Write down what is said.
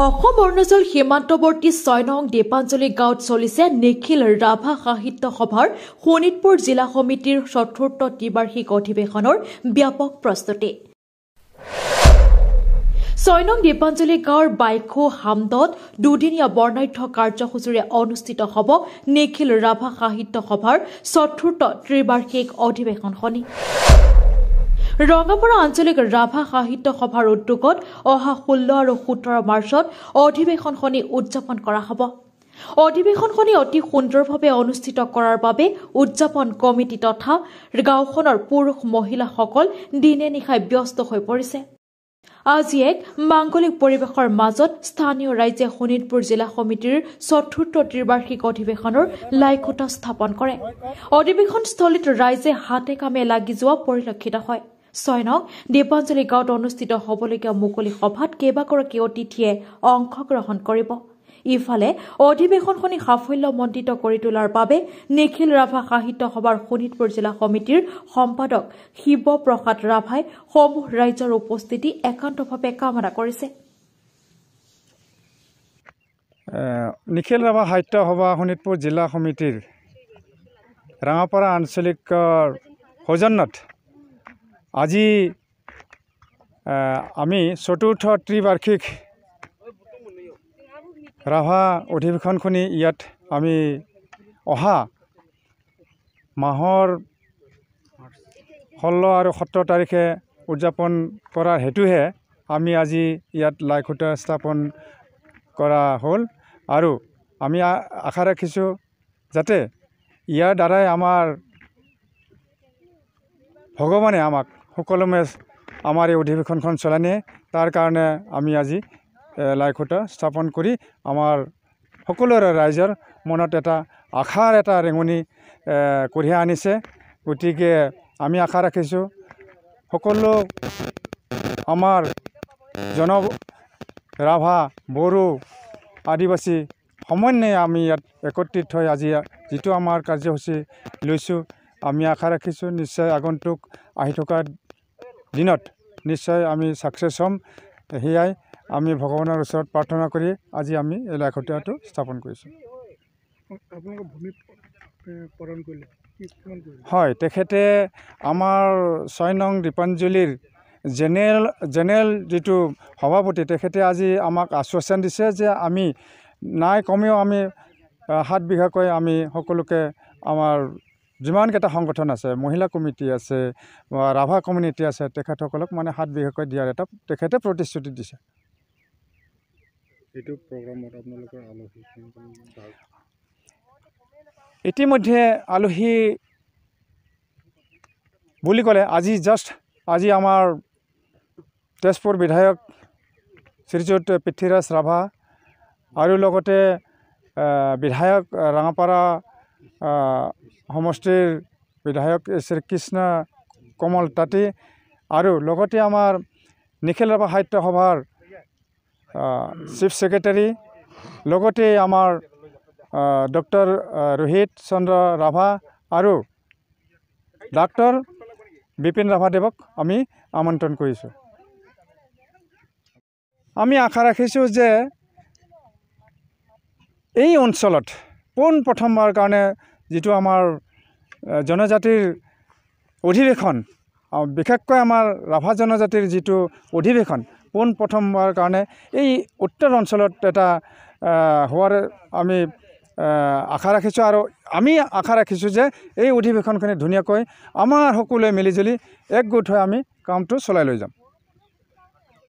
অসম অৰুণাচল সীমান্তৱৰ্তী ৬ নং দেপাঞ্জলি গাঁৱত চলিছে নিখিল ৰাভা সাহিত্য সভাৰ শোণিতপুৰ জিলা সমিতিৰ ৪ৰ্থ ত্ৰিবাৰ্ষিক অধিৱেশনৰ ব্যাপক প্ৰস্তুতি। ৬ নং দেপাঞ্জলি গাঁৱৰ বাইখো হামদত দুদিনীয়া বৰ্ণাঢ্য কাৰ্যসূচীৰে অনুষ্ঠিত হ'ব নিখিল ৰাভা সাহিত্য সভাৰ ৪ৰ্থ ত্ৰিবাৰ্ষিক অধিৱেশনখনি। ৰঙাপাৰা আঞ্চলিক ৰাভা সাহিত্য সভাৰ উদ্যোগত অহা ১৬ আৰু ১৭ মাৰ্চত অধিৱেশনখনি উদযাপন কৰা হ'ব। অধিৱেশনখনি অতি সুন্দৰভাৱে অনুষ্ঠিত কৰাৰ বাবে উদযাপন কমিটি তথা গাঁওখনৰ পুৰুষ মহিলাসকল দিনে নিশাই ব্যস্ত হৈ পৰিছে। আজি এক মাংগলিক পৰিৱেশৰ মাজত স্থানীয় ৰাইজে শোণিতপুৰ জিলা সমিতিৰ ৪ৰ্থ ত্ৰিবাৰ্ষিক অধিৱেশনৰ লাইখুটা স্থাপন কৰে। অধিৱেশনস্থলীত ৰাইজে হাতে কামে লাগি যোৱা পৰিলক্ষিত হয়। ৬ নং দেপাঞ্জলি গাঁৱত অনুষ্ঠিত হ'বলগীয়া মুকলি সভাত কেইবাগৰাকী অতিথিয়ে অংশগ্ৰহণ কৰিব। ইফালে অধিৱেশনখনি সাফল্যমণ্ডিত কৰি তোলাৰ বাবে নিখিল ৰাভা সাহিত্য সভাৰ শোণিতপুৰ জিলা সমিতিৰ সম্পাদক শিৱ প্ৰসাদ ৰাভাই সমূহ ৰাইজৰ উপস্থিতি একান্তভাৱে কামনা কৰিছে। নিখিল ৰাভা সাহিত্য সভা শোণিতপুৰ জিলা সমিতিৰ ৰঙাপাৰা আঞ্চলিকৰ সৌজন্যত আজি আমি ৪ৰ্থ ত্ৰিবাৰ্ষিক ৰাভা অধিৱেশনখনি ইয়াত আমি অহা মাহৰ ১৬ আৰু ১৭ তাৰিখে উদযাপন কৰাৰ হেতুহে আমি আজি ইয়াত লাইখুটা স্থাপন কৰা হ'ল আৰু আমি আশা ৰাখিছোঁ যাতে ইয়াৰ দ্বাৰাই আমাৰ ভগৱানে আমাক সকলোমে আমাৰ এই অধিৱেশনখন চলাই নিয়ে। তাৰ কাৰণে আমি আজি লাইখুটা স্থাপন কৰি আমাৰ সকলোৰে ৰাইজৰ মনত এটা আশাৰ এটা ৰেঙনি কঢ়িয়াই আনিছে। গতিকে আমি আশা ৰাখিছোঁ সকলো আমাৰ ৰাভা বড়ো আদিবাসী সমন্বয়ে আমি ইয়াত একত্ৰিত হৈ আজি যিটো আমাৰ কাৰ্যসূচী লৈছোঁ আমি আশা ৰাখিছোঁ নিশ্চয় আগন্তুক আহি থকা দিনত নিশ্চয় আমি ছাকচেছ হ'ম। সেয়াই আমি ভগৱানৰ ওচৰত প্ৰাৰ্থনা কৰি আজি আমি এই লাইখুটাটো স্থাপন কৰিছোঁ। হয়, তেখেতে আমাৰ ৬ নং দীপাঞ্জলিৰ জেনেৰেল যিটো সভাপতি তেখেতে আজি আমাক আশ্বাসন দিছে যে আমি নাই কমেও আমি ৭ বিঘাকৈ আমি সকলোকে আমাৰ যিমানকেইটা সংগঠন আছে, মহিলা কমিটি আছে বা ৰাভা কমিউনিটি আছে তেখেতসকলক মানে ৭ বিঘাকৈ দিয়াৰ এটা তেখেতে প্ৰতিশ্ৰুতি দিছে। এইটো প্ৰগ্ৰামত আপোনালোকৰ আলহী ইতিমধ্যে আলহী বুলি ক'লে আজি আমাৰ তেজপুৰ বিধায়ক শ্ৰীযুত পৃথ্বীৰাজ ৰাভা আৰু লগতে বিধায়ক ৰঙাপাৰা সমষ্টিৰ বিধায়ক শ্ৰী কৃষ্ণ কমল তাঁতী আৰু লগতে আমাৰ নিখিল ৰাভা সাহিত্য সভাৰ চিফ ছেক্ৰেটাৰী লগতে আমাৰ ডক্টৰ ৰোহিত চন্দ্ৰ ৰাভা আৰু ডাক্তৰ বিপিন ৰাভাদেৱক আমি আমন্ত্ৰণ কৰিছোঁ। আমি আশা ৰাখিছোঁ যে এই অঞ্চলত পোনপ্ৰথমবাৰৰ কাৰণে যিটো আমাৰ জনজাতিৰ অধিৱেশন বিশেষকৈ আমাৰ ৰাভা জনজাতিৰ যিটো অধিৱেশন পোনপ্ৰথমবাৰৰ কাৰণে এই উত্তৰ অঞ্চলত এটা হোৱাৰ আমি আশা ৰাখিছোঁ আৰু আমি আশা ৰাখিছোঁ যে এই অধিৱেশনখিনি ধুনীয়াকৈ আমাৰ সকলোৱে মিলিজুলি একগোট হৈ আমি কামটো চলাই লৈ যাম।